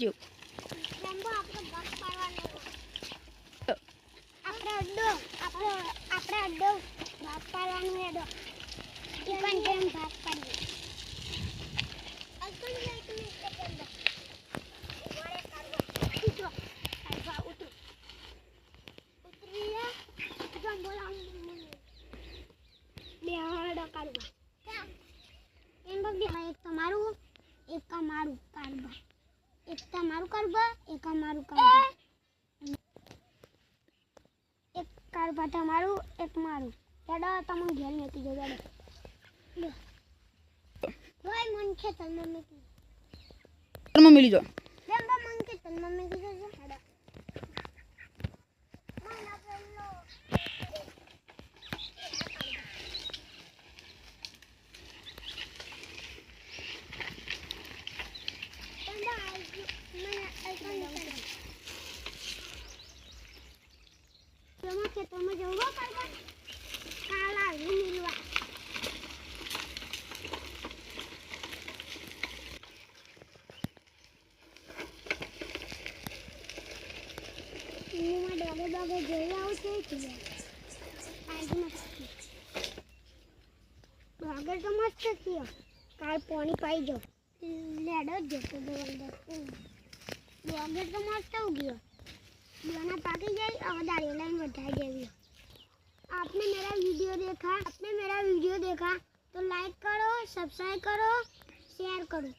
જો રેમ્બો આપણે ભાગ પાડવાનો આપણે અડ્ડો ભાગ પાડવાનો એડો ઈ પણ કેમ ભાગ પાડીએ અંકલ લાઈક મે સેકન્ડ વારે કાઢો ઉતરો ઉતરીયા જમ બોલાવ બે હડો કાઢવા એમ બબી એક તમારું એક મારું કાઢવા એક તમારું કાઢવા એક મારું કાઢવા એક કાઢવા તમારું એક મારું એડો તમે ઘેર મેકી દો એડો ભાઈ મન કે તન મેકી ઘરમાં મિલી જો રેમ્બો મન કે તન મેકી દો એડો મન આપેલો ખેતરમાં જવું કરવા કાલા મિલવા ડોગે જોઈ આવશે ડોગે તો મસ્ત થયો કાલ પાણી પાઈ જો લેડો જ જતો ડોગે તો મસ્ત ઉગ્યો दोना पाके जाए और दाढ़ी लाइन बढ़ा देवी आपने मेरा वीडियो देखा तो लाइक करो सब्सक्राइब करो शेयर करो।